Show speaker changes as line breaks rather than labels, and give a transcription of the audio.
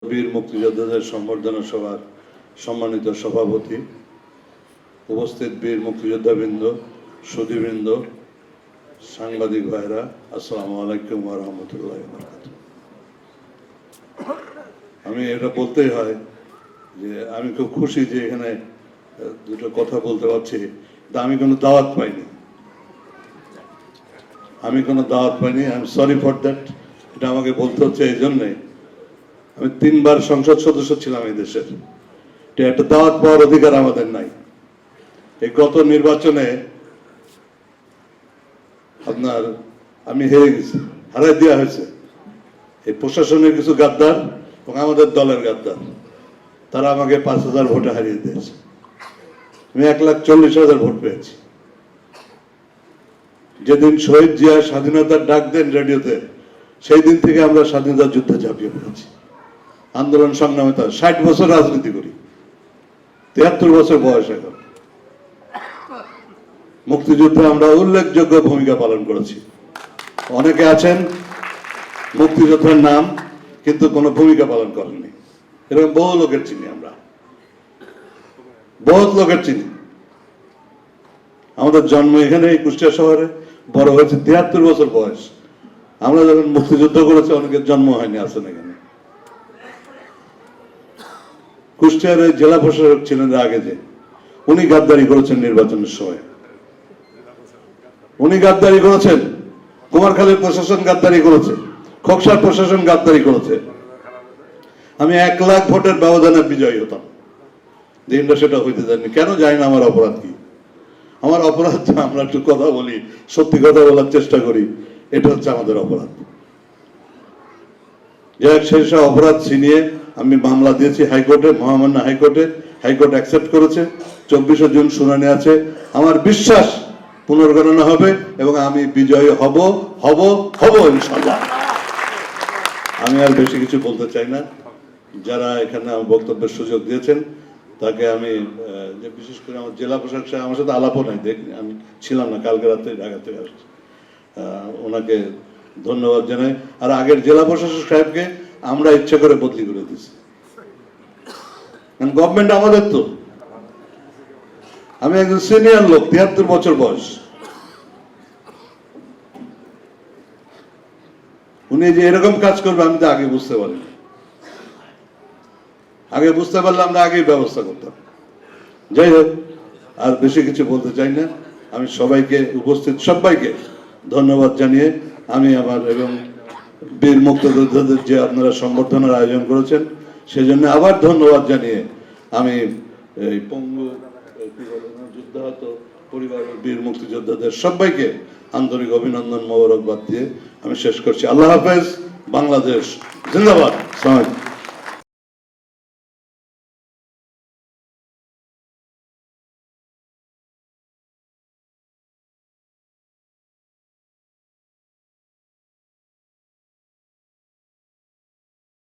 বীর মুক্তিযোদ্ধাদের সম্বর্ধনা সভার সম্মানিত সভাপতি, উপস্থিত বীর মুক্তিযোদ্ধাবৃন্দ, সুধীবৃন্দ, সাংবাদিক ভাইরা, আসসালামু আলাইকুম ওয়া রাহমাতুল্লাহি ওয়া বারাকাতুহু। আমি এটা বলতেই হয় যে আমি খুব খুশি যে এখানে দুটো কথা বলতে পারছি। আমি কোনো দাওয়াত পাইনি, I am sorry for that. এটা আমাকে বলতে হচ্ছে এই জন্যে, আমি 3 বার সংসদ সদস্য ছিলাম এই দেশের। একটা দাওয়াত পাওয়ার অধিকার আমাদের নাই। এই গত নির্বাচনে আপনার আমি হেরে গেছি, হারাই দেওয়া হয়েছে। এই প্রশাসনের কিছু গাদ্দার এবং আমাদের দলের গাদ্দার, তারা আমাকে 5,000 ভোটে হারিয়ে দিয়েছে। আমি 1,40,000 ভোট পেয়েছি। যেদিন শহীদ জিয়া স্বাধীনতার ডাক দেন রেডিওতে, সেই দিন থেকে আমরা স্বাধীনতা যুদ্ধে ঝাঁপিয়ে পড়েছি। আন্দোলন সংগ্রামে 60 বছর রাজনীতি করি, 73 বছর বয়স এখন। মুক্তিযুদ্ধে আমরা উল্লেখযোগ্য ভূমিকা পালন করেছি। অনেকে আছেন মুক্তিযোদ্ধার নাম কিন্তু কোনো ভূমিকা পালন করেননি, এরকম বহু লোকের চিনি আমরা, বহুত লোকের চিনি। আমাদের জন্ম এখানে এই কুষ্টিয়া শহরে, বড় হয়েছে 73 বছর বয়স। আমরা যখন মুক্তিযুদ্ধ করেছি অনেকের জন্ম হয়নি, আছেন এখানে। কুষ্টিয়ার জেলা প্রশাসক ছিলেন আগে, যে উনি গাদ্দারি করেছেন নির্বাচনের সময়, উনি গাদ্দারি করেছেন। কুমারখালীর প্রশাসন গাদ্দারি করেছে, খোকসার প্রশাসন গাদ্দারি করেছে। আমি 1 লাখ ভোটের ব্যবধানে বিজয়ী হতাম, দিনটা সেটা হইতে দেননি। কেন জানি না আমার অপরাধ কি। আমার অপরাধ, আমরা একটু কথা বলি, সত্যি কথা বলার চেষ্টা করি, এটা হচ্ছে আমাদের অপরাধ। যাই হোক, সেই সব অপরাধ ছিনিয়ে আমি মামলা দিয়েছি হাইকোর্টে, মহামান্য হাইকোর্টে। হাইকোর্ট অ্যাকসেপ্ট করেছে। 24শে জুন শুনানি আছে। আমার বিশ্বাস পুনর্গণনা হবে এবং আমি বিজয়ী হব ইনশাআল্লাহ। আমি আর বেশি কিছু বলতে চাই না। যারা এখানে আমার বক্তব্যের সুযোগ দিয়েছেন তাকে আমি, যে বিশেষ করে আমার জেলা প্রশাসক সাহেব, আমার সাথে আলাপও নাই, দেখিনি, আমি ছিলাম না, কালকে রাতে ঢাকা থেকে আসছি, ওনাকে ধন্যবাদ জানাই। আর আগের জেলা প্রশাসক সাহেবকে আমরা ইচ্ছা করে বদলি করে দিয়েছি, কারণ গভর্নমেন্ট আমাদের তো। আমি একজন সিনিয়র লোক, 73 বছর বয়স। উনি যে এরকম কাজ করবে আমি তো আগে বুঝতে পারিনি। আগে বুঝতে পারলে আমরা আগেই ব্যবস্থা করতাম। যাই হোক, আর বেশি কিছু বলতে চাই না। আমি সবাইকে, উপস্থিত সবাইকে ধন্যবাদ জানিয়ে আমি আমার এবং বীর মুক্তিযোদ্ধাদের যে আপনারা সংবর্ধনার আয়োজন করেছেন সেজন্য আবার ধন্যবাদ জানিয়ে আমি এই পঙ্গু যুদ্ধাহত পরিবারের বীর মুক্তিযোদ্ধাদের সবাইকে আন্তরিক অভিনন্দন, মোবারকবাদ দিয়ে আমি শেষ করছি। আল্লাহ হাফেজ। বাংলাদেশ জিন্দাবাদ।